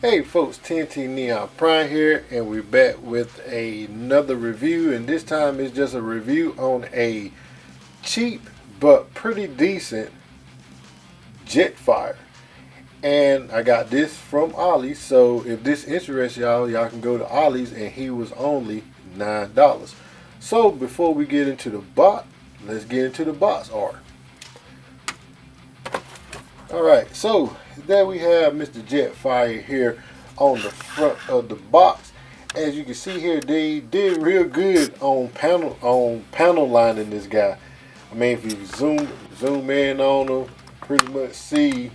Hey folks, TNT Neon Prime here, and we're back with another review, and this time it's just a review on a cheap but pretty decent Jetfire. And I got this from Ollie's, so if this interests y'all, y'all can go to Ollie's, and he was only $9. So before we get into the box, let's get into the box art. Alright, so there we have Mr. Jetfire here on the front of the box. As you can see here, they did real good on panel lining this guy. I mean, if you zoom in on him, pretty much see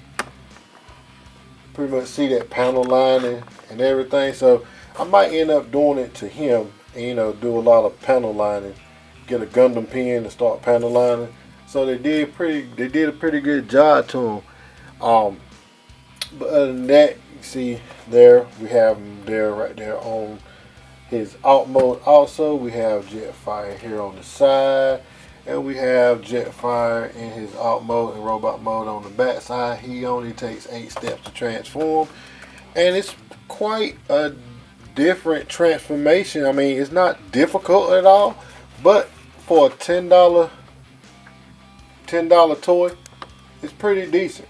that panel lining and everything. So I might end up doing it to him and do a lot of panel lining, get a Gundam pen and start panel lining. So they did a pretty good job to him. But other than that, you see there, we have him there right there on his alt mode. Also, we have Jetfire here on the side, and we have Jetfire in his alt mode and robot mode on the back side. He only takes 8 steps to transform, and it's quite a different transformation. I mean, it's not difficult at all, but for a $10 toy, it's pretty decent.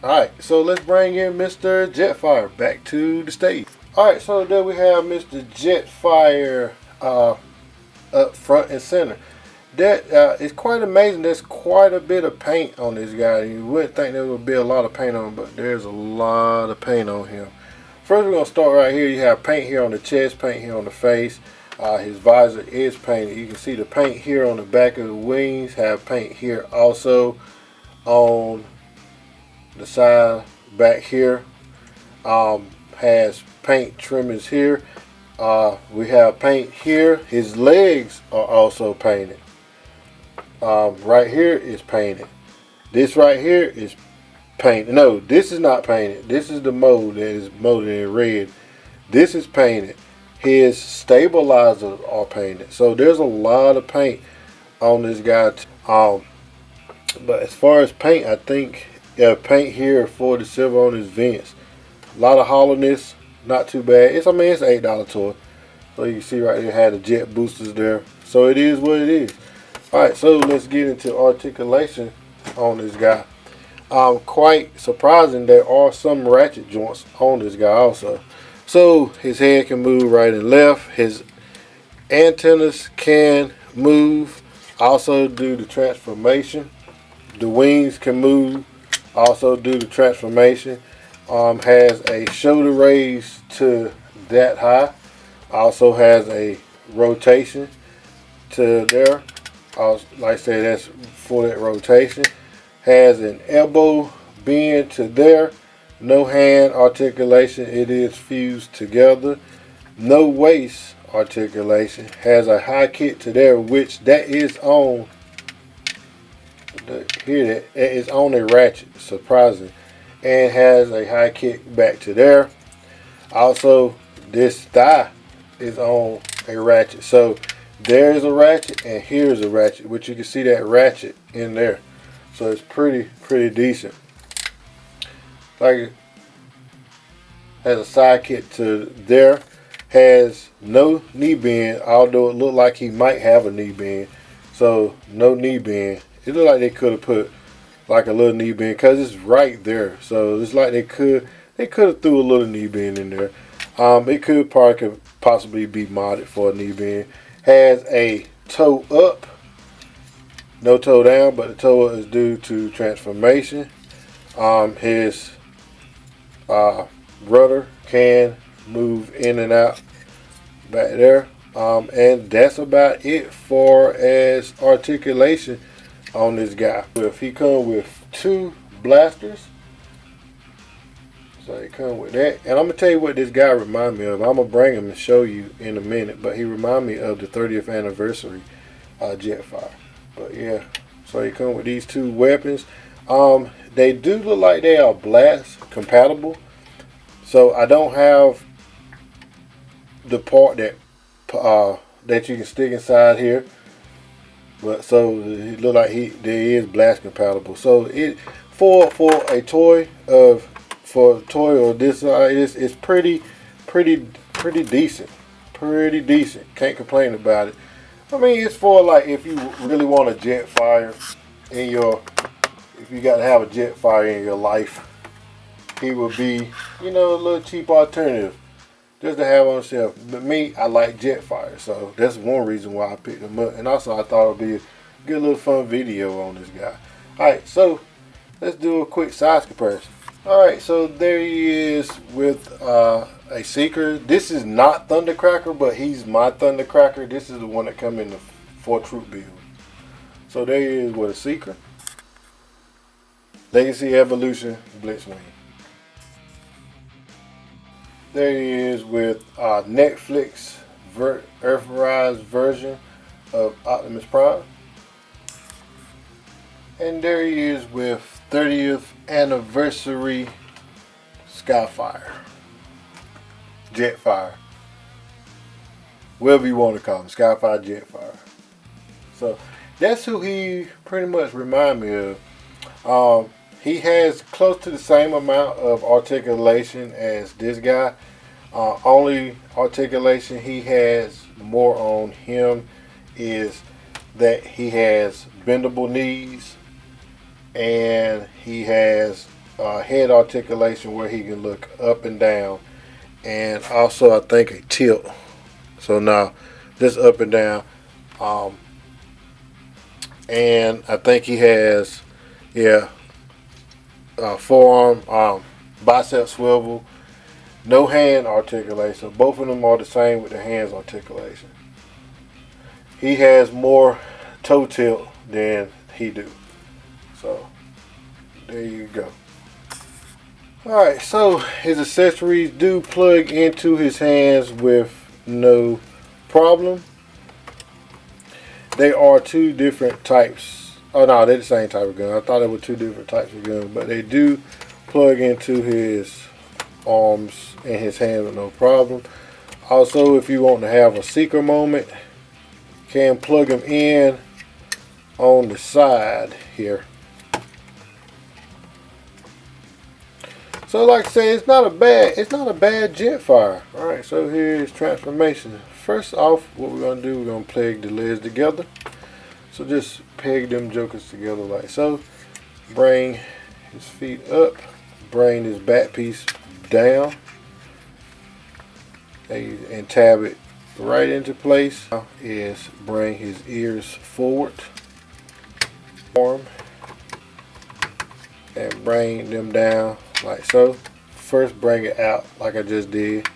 Alright, so let's bring in Mr. Jetfire back to the stage. Alright, so there we have Mr. Jetfire up front and center. That is quite amazing. There's quite a bit of paint on this guy. You wouldn't think there would be a lot of paint on him, but there's a lot of paint on him. First, we're going to start right here. You have paint here on the chest, paint here on the face. His visor is painted. You can see the paint here on the back of the wings. Have paint here also on the side back here. Has paint trimmings here. We have paint here. His legs are also painted. Right here is painted. This right here is painted. No, this is not painted. This is the mold that is molded in red. This is painted. His stabilizers are painted. So there's a lot of paint on this guy. But as far as paint, I think paint here for the silver on his vents. A lot of hollowness, not too bad. It's an $8 toy. So you can see right here, had the jet boosters there. So it is what it is. Alright, so let's get into articulation on this guy. Quite surprising, there are some ratchet joints on this guy also. So his head can move right and left. His antennas can move, also do the transformation. The wings can move, also do the transformation. Has a shoulder raise to that high. Also has a rotation to there. Like I said, that's for that rotation. Has an elbow bend to there. No hand articulation. It is fused together. No waist articulation. Has a high kick to there, which that is on. Here, that is on a ratchet. Surprising. And has a high kick back to there. Also, this thigh is on a ratchet. So there's a ratchet and here's a ratchet, which you can see that ratchet in there. So it's pretty decent. Like, has a side kick to there. Has no knee bend, although it looked like he might have a knee bend. So no knee bend. It looked like they could have put like a little knee bend because it's right there. So it's like they could have threw a little knee bend in there. It could possibly be modded for a knee bend. Has a toe up, no toe down, but the toe up is due to transformation. His rudder can move in and out back there. And that's about it for as articulation on this guy. If he come with 2 blasters, so he come with that. And I'm gonna tell you what this guy remind me of. I'm gonna bring him and show you in a minute, but he remind me of the 30th anniversary Jetfire. But yeah, so he come with these 2 weapons. They do look like they are blast compatible. So I don't have the part that you can stick inside here. But so it look like they is blast compatible. So it for a toy of for toy or this, it's pretty decent. Pretty decent. Can't complain about it. I mean, it's for like if you really want a Jetfire in your, if you got to have a Jetfire in your life, he would be, you know, a little cheap alternative just to have on shelf. But me, I like Jetfire, so that's one reason why I picked him up. And also, I thought it'd be a good little fun video on this guy. All right, so let's do a quick size comparison. All right, so there he is with a Seeker. This is not Thundercracker, but he's my Thundercracker. This is the one that come in the 4-troop build. So there he is with a Seeker. Legacy Evolution Blitzwing. There he is with Netflix Earthrise version of Optimus Prime. And there he is with 30th anniversary Skyfire. Jetfire. Whatever you want to call him. Skyfire, Jetfire. So that's who he pretty much reminds me of. He has close to the same amount of articulation as this guy. Only articulation he has more on him is that he has bendable knees, and he has head articulation where he can look up and down, and also I think a tilt. So now this up and down, and I think he has, forearm, bicep swivel, no hand articulation. Both of them are the same with the hands articulation. He has more toe tilt than he do. So there you go. Alright, so his accessories do plug into his hands with no problem. They are two different types. Oh no, they're the same type of gun. I thought they were two different types of guns, but they do plug into his arms and his hands with no problem. Also, if you want to have a Seeker moment, you can plug him in on the side here. So like I say, it's not a bad Jetfire. Alright, so here's transformation. First off, what we're gonna do, we're gonna peg the legs together. So just peg them jokers together like so. Bring his feet up. Bring this back piece down. And tab it right into place. Now is bring his ears forward. Arm. And bring them down like so. First bring it out like I just did.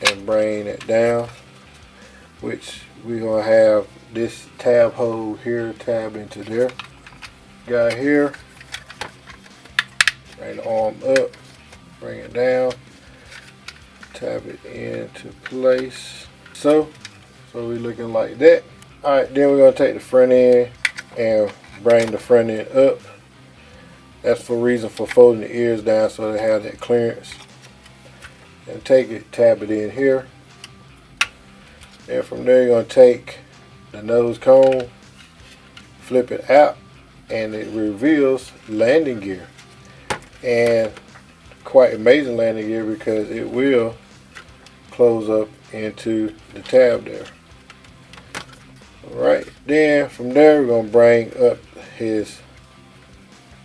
And bring it down. Which we're going to have this tab hole here, tab into there. Got here. Bring the arm up. Bring it down. Tab it into place. So we're looking like that. Alright, then we're going to take the front end and bring the front end up. That's for reason for folding the ears down so they have that clearance. And take it, tab it in here. And from there you're going to take the nose cone, flip it out, and it reveals landing gear. And quite amazing landing gear because it will close up into the tab there. Alright, then from there we're going to bring up his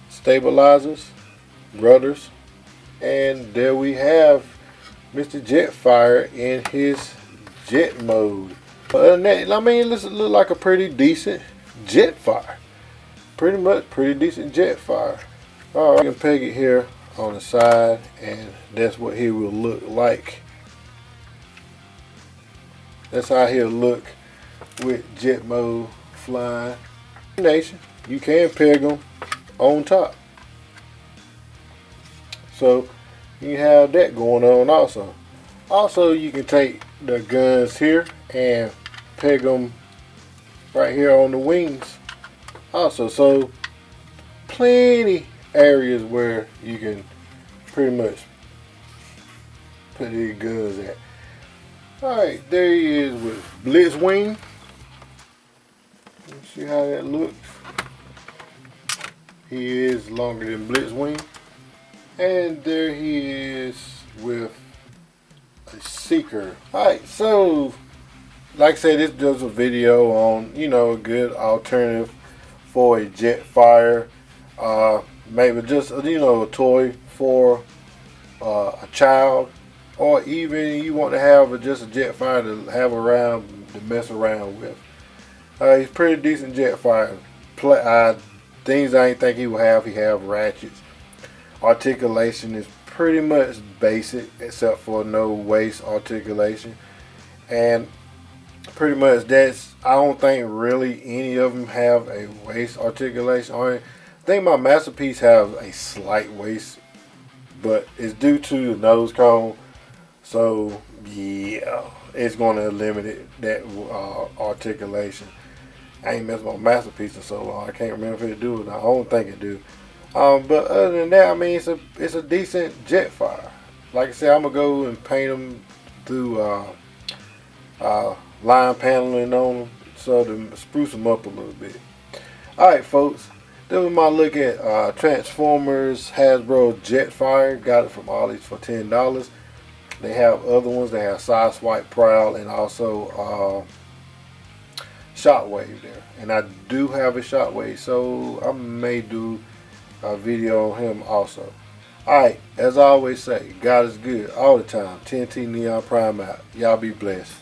stabilizers, rudders, and there we have Mr. Jetfire in his jet mode. Other than that, I mean, it looks like a pretty decent Jetfire. Pretty decent Jetfire. Alright, you can peg it here on the side, and that's what he will look like. That's how he'll look with jet mode flying. Nation, you can peg them on top. So you have that going on also. Also, you can take the guns here and peg them right here on the wings also. So plenty areas where you can pretty much put these guns at. Alright, there he is with Blitzwing. Let's see how that looks. He is longer than Blitzwing. And there he is with a Seeker. Alright, so like I said, this is just a video on, you know, a good alternative for a Jetfire. Maybe just, you know, a toy for a child, or even you want to have just a Jetfire to have around, to mess around with. He's pretty decent Jetfire. Things I didn't think he would have. He have ratchets. Articulation is pretty much basic, except for no waist articulation, and pretty much that's. I don't think really any of them have a waist articulation. I think my Masterpiece have a slight waist, but it's due to the nose cone. So yeah, it's going to limit that articulation. I ain't messed with my Masterpiece in so long. I can't remember if it do or not. I don't think it do. But other than that, I mean, it's a decent Jetfire. Like I said, I'm gonna go and paint them through line paneling on them, so to spruce them up a little bit. All right, folks. That was my look at Transformers Hasbro Jetfire. Got it from Ollie's for $10. They have other ones. They have Sideswipe Prowl and also Shockwave there. And I do have a Shockwave, so I may do a video on him also. Alright, as I always say, God is good all the time. TNT Neon Prime out. Y'all be blessed.